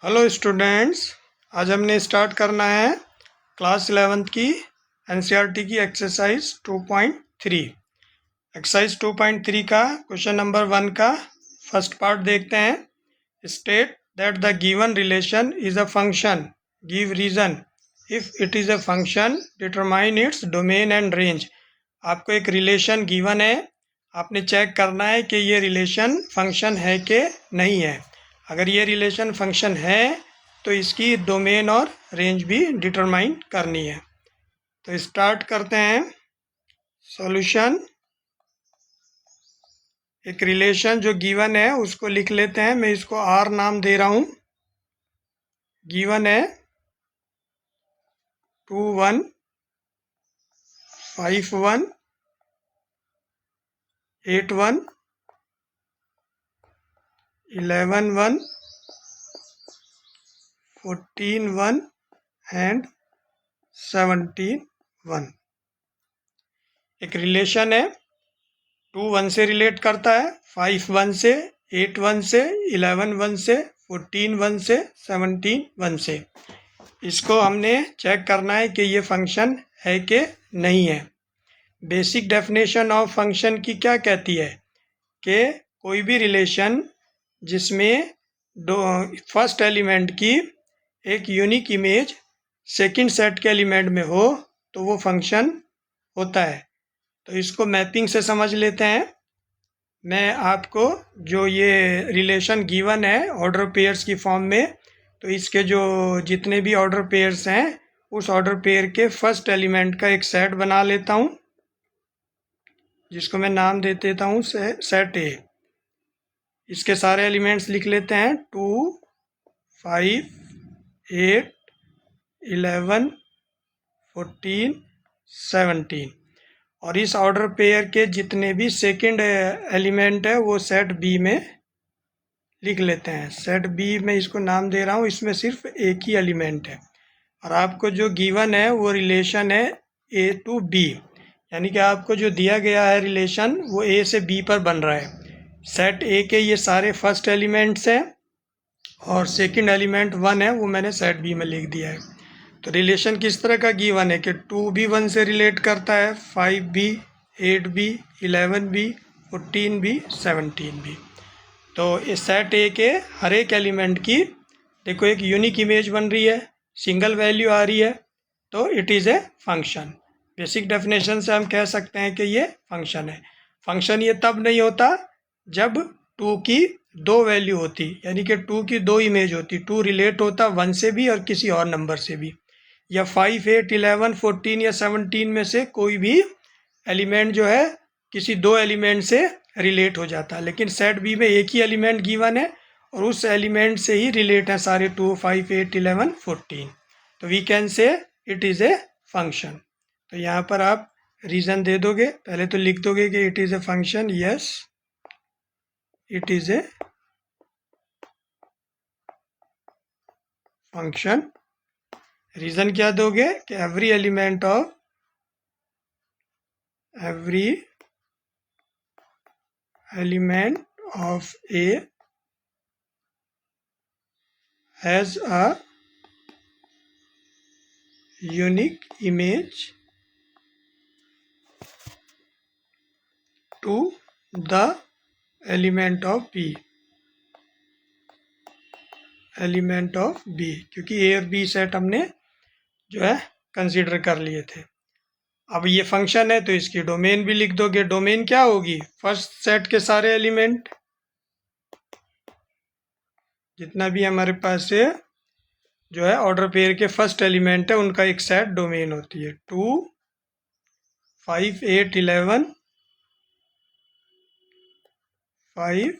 Hello students, आज हमने start करना है क्लास 11th की एनसीईआरटी की एक्सरसाइज 2.3। एक्सरसाइज 2.3 का क्वेश्चन नंबर 1 का फर्स्ट पार्ट देखते हैं। State that the given relation is a function, give reason. If it is a function determine its domain and range. आपको एक रिलेशन गिवन है, आपने चेक करना है कि ये रिलेशन फंक्शन है कि नहीं है। अगर ये रिलेशन फंक्शन है तो इसकी डोमेन और रेंज भी डिटरमाइन करनी है। तो स्टार्ट करते हैं सॉल्यूशन। एक रिलेशन जो गिवन है उसको लिख लेते हैं। मैं इसको आर नाम दे रहा हूँ। गिवन है 2 1 5 1 8 1 11 1 14 1 एंड 17 1। एक रिलेशन है, 2 1 से रिलेट करता है, 5 1 से, 8 1 से, 11 1 से, 14 1 से, 17 1 से। इसको हमने चेक करना है कि ये फंक्शन है कि नहीं है। बेसिक डेफिनेशन ऑफ फंक्शन की क्या कहती है कि कोई भी रिलेशन जिसमें फर्स्ट एलिमेंट की एक यूनिक इमेज सेकंड सेट के एलिमेंट में हो तो वो फंक्शन होता है। तो इसको मैपिंग से समझ लेते हैं। मैं आपको जो ये रिलेशन गिवन है ऑर्डर पेयर्स की फॉर्म में, तो इसके जो जितने भी ऑर्डर पेयर्स हैं उस ऑर्डर पेयर के फर्स्ट एलिमेंट का एक सेट बना लेता हूँ, जिसको मैं नाम दे देता हूँ सेट ए। इसके सारे एलिमेंट्स लिख लेते हैं 2 5 8 11 14 17। और इस ऑर्डर पेयर के जितने भी सेकंड एलिमेंट है वो सेट बी में लिख लेते हैं। सेट बी में इसको नाम दे रहा हूँ, इसमें सिर्फ एक ही एलिमेंट है। और आपको जो गिवन है वो रिलेशन है ए टू बी, यानी कि आपको जो दिया गया है रिलेशन वो ए से बी पर बन रहा है। सेट ए के ये सारे फर्स्ट एलिमेंट्स हैं और सेकंड एलिमेंट 1 है वो मैंने सेट बी में लिख दिया है। तो रिलेशन किस तरह का गिवन है कि 2 भी 1 से रिलेट करता है, 5 भी, 8 भी, 11 भी, 14 भी, 17 भी। तो इस सेट ए के हर एक एलिमेंट की देखो एक यूनिक इमेज बन रही है, सिंगल वैल्यू आ रही है, तो it is a function. Basic definition से हम कह सकते हैं कि ये फंक्शन है। फंक्शन ये तब नहीं होता जब 2 की 2 वैल्यू होती, यानी कि 2 की 2 इमेज होती, 2 रिलेट होता 1 से भी और किसी और नंबर से भी, या 5 8 11 14 या 17 में से कोई भी एलिमेंट जो है किसी 2 एलिमेंट से रिलेट हो जाता है। लेकिन सेट बी में एक ही एलिमेंट गिवन है और उस एलिमेंट से ही रिलेट है सारे 2 5 8 11 14। तो we can say it is a function. तो यहाँ पर आप रीज़न दे दोगे, पहले तो लिख दोगे कि it is a function, yes it is a function. Reason क्या दोगे कि every element of A has a unique image to the element of B, क्योंकि A और B सेट हमने जो है कंसीडर कर लिए थे। अब ये फंक्शन है तो इसकी डोमेन भी लिख दोगे। डोमेन क्या होगी? फर्स्ट सेट के सारे एलिमेंट, जितना भी हमारे पास है जो है ऑर्डर पेयर के फर्स्ट एलिमेंट है उनका एक सेट डोमेन होती है। 2 5 8 11 5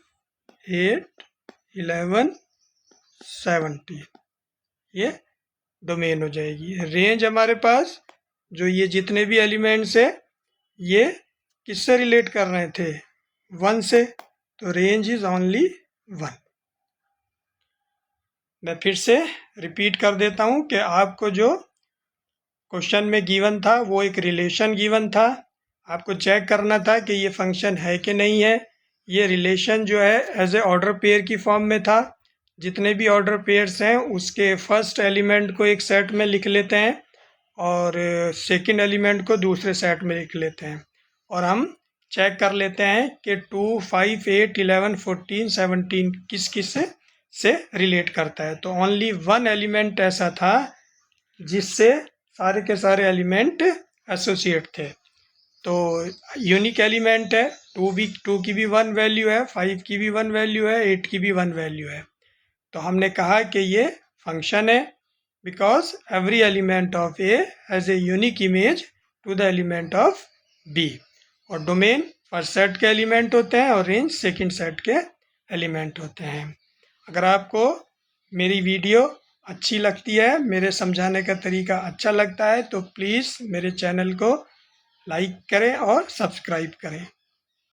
8 11 17 ये डोमेन हो जाएगी। रेंज हमारे पास जो ये जितने भी एलिमेंट्स है ये किससे रिलेट कर रहे थे? 1 से, तो रेंज इज ओनली 1। मैं फिर से रिपीट कर देता हूँ कि आपको जो क्वेश्चन में गिवन था वो एक रिलेशन गिवन था, आपको चेक करना था कि ये फंक्शन है कि नहीं है। ये रिलेशन जो है एज ए ऑर्डर पेयर की फॉर्म में था, जितने भी ऑर्डर पेयर्स हैं उसके फर्स्ट एलिमेंट को एक सेट में लिख लेते हैं और सेकंड एलिमेंट को दूसरे सेट में लिख लेते हैं और हम चेक कर लेते हैं कि 2, 5, 8, 11, 14, 17 किस किस से रिलेट करता है। तो ओनली वन एलिमेंट ऐसा था जिससे सारे के सारे एलिमेंट एसोसिएट थे। तो यूनिक एलिमेंट है, 2 की भी 1 वैल्यू है, 5 की भी 1 वैल्यू है, 8 की भी 1 वैल्यू है। तो हमने कहा कि ये फंक्शन है because every element of A has a unique image to the element of B. और डोमेन फर्स्ट सेट के एलिमेंट होते हैं और रेंज सेकंड सेट के एलिमेंट होते हैं। अगर आपको मेरी वीडियो अच्छी लगती है, मेरे समझाने का तरीका अच्छा लगता है तो प्लीज़ मेरे चैनल को लाइक करें और सब्सक्राइब करें।